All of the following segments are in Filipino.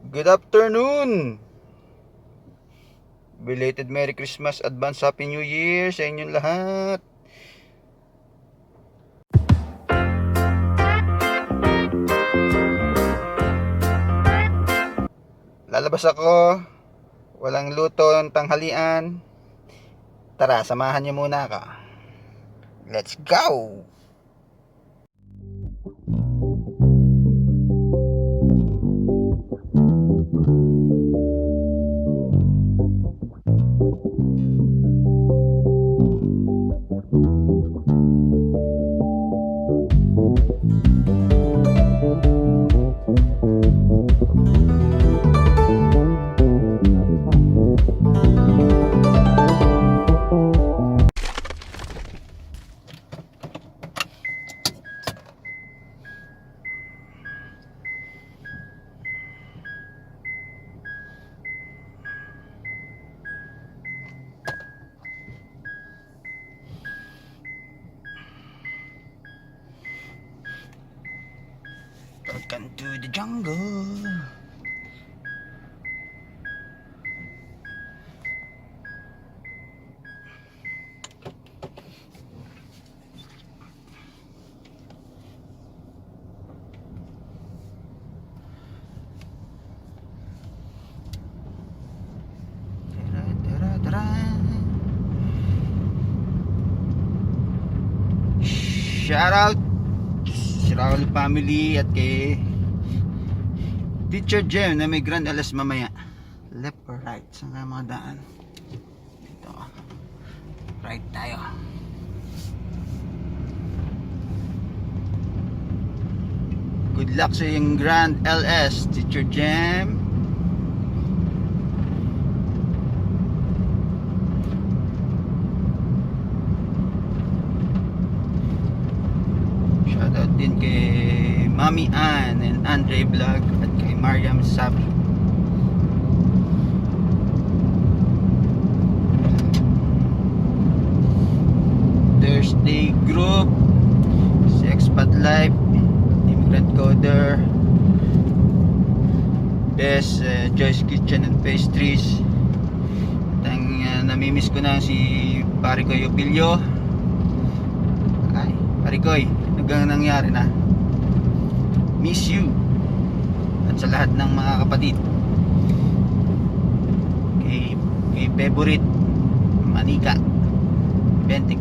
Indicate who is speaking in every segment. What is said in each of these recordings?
Speaker 1: Good afternoon! Belated Merry Christmas, Advance Happy New Year sa inyong lahat. Lalabas ako. Walang luto ng tanghalian. Tara, samahan niyo muna ako. Let's go! Welcome to the jungle. Shout out Referral family at kay Teacher Jem na may grand alas mamaya. Left or right? Saan ka mga daan? Dito. Right tayo. Good luck sa yung grand LS, Teacher Jem. Shoutout din kay Mami Ann and Andre Vlog at kay Mariam Sabi. Thursday group, Expat Life, Immigrant Coder, Best Joyce Kitchen and Pastries. Namimiss ko na si Parikoy Opilio. Ay, Parikoy, hanggang nangyari na. Miss you. At sa lahat ng mga kapatid. Kay favorite Manika 24.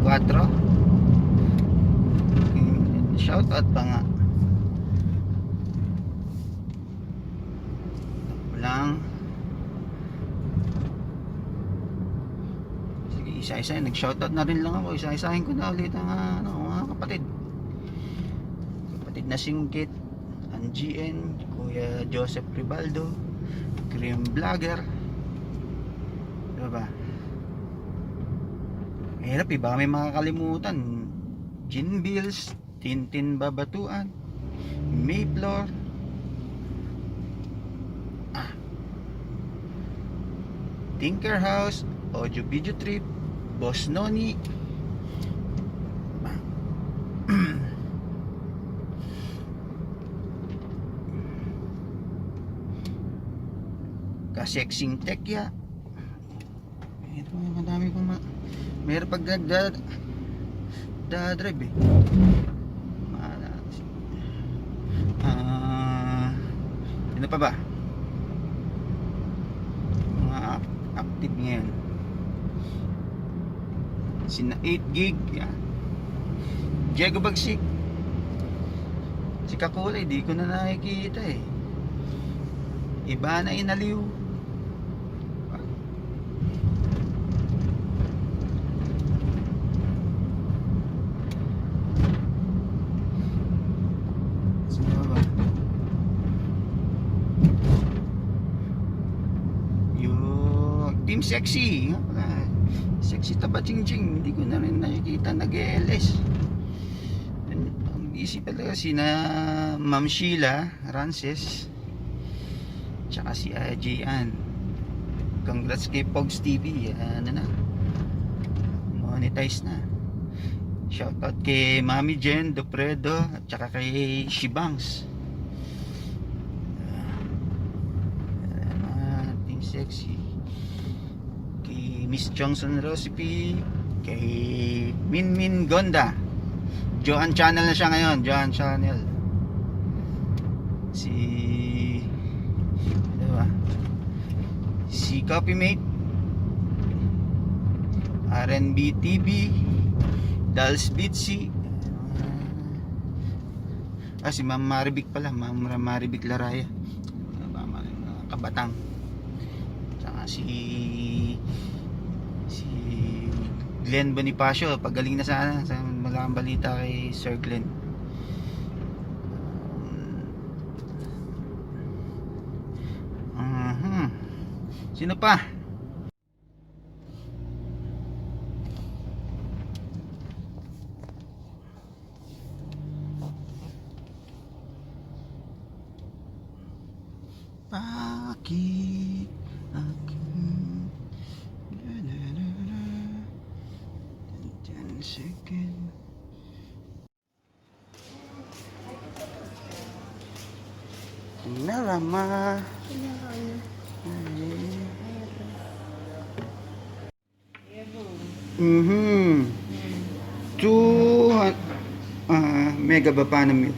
Speaker 1: Shoutout pa nga. Lang. Sige, isa-isa nag-shoutout na rin lang ako. Isa-isahin ko na ulit ang mga kapatid. Kapatid na Singkit, GN, Kuya Joseph Ribaldo, Cream Vlogger. Diba ba? Mahirap baka may makakalimutan. Gin Bills, Tintin Babatuan, Mayflower, Tinker House, Audio Video Trip, Boss Noni, Kasexing Tekya. Ito madami pang mayroon pag drive eh. Ano pa ba? Mga active ngayon. Sina 8 gig. Diego Bagsik. Si Kakulay, di ko na nakikita eh. Iba na inaliw. Team Sexy. Sexy Taba Ching Ching. Hindi ko na rin nakikita nag-LS. Busy pala sina Ma'am Sheila Rances tsaka si Jan. Congrats kay Pogs TV. Ano na, monetize na. Shoutout kay Mami Jen Dopredo at tsaka kay Shibangs. Sexy, kay Miss Johnson Recipe, kay Min Gonda. Joan Channel na siya ngayon, Joan Channel. Si Copymate, R&B TV, Dals Bitsy, si Ma'am Maribik pala, Ma'am Maribik Laraya, Kabatang. Saka si Glenn Bonifacio, pagaling na sana sa malaking balita kay Sir Glenn. Sino pa? Bakit ako second narama mega ba paano meal?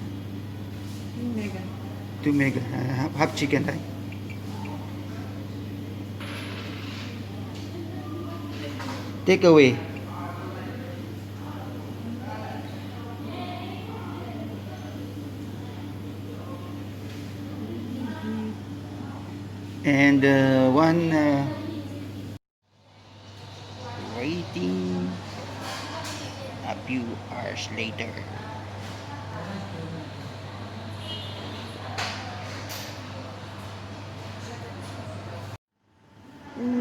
Speaker 1: 2 mega half chicken tayo. Take away. And one waiting a few hours later.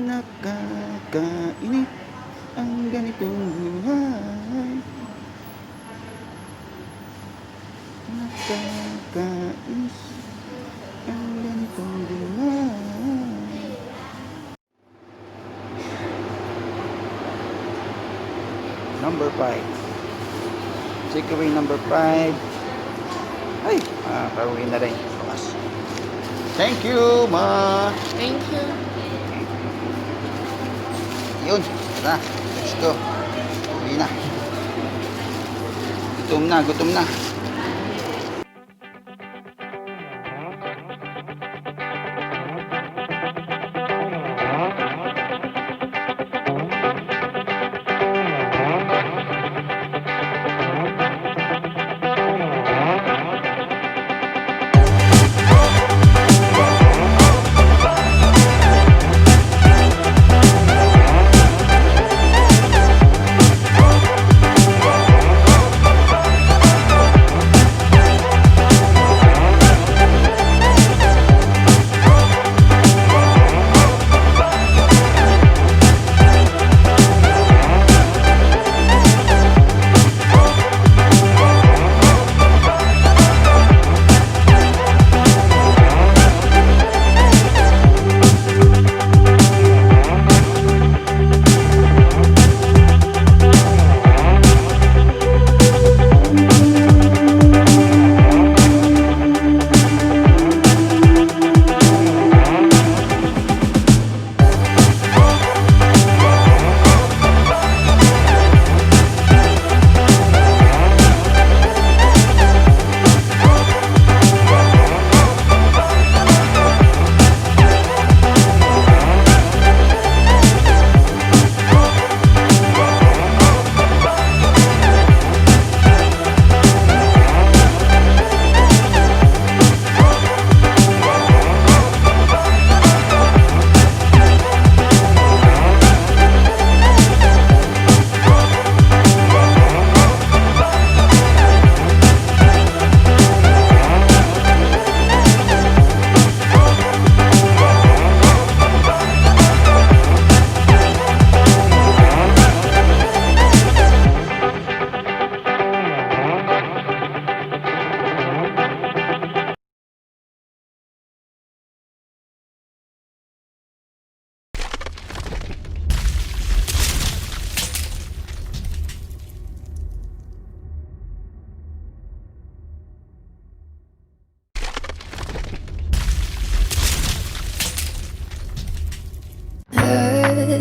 Speaker 1: Nakakainip ang ganitong buhay. Nakakainis ang ganitong buhay. Number 5. Takeaway number 5. Ay, pauwi na rin. Bukas. Thank you, ma.
Speaker 2: Thank you.
Speaker 1: Yun, tara, let's go. Uwi na. Gutom na.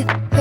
Speaker 2: good.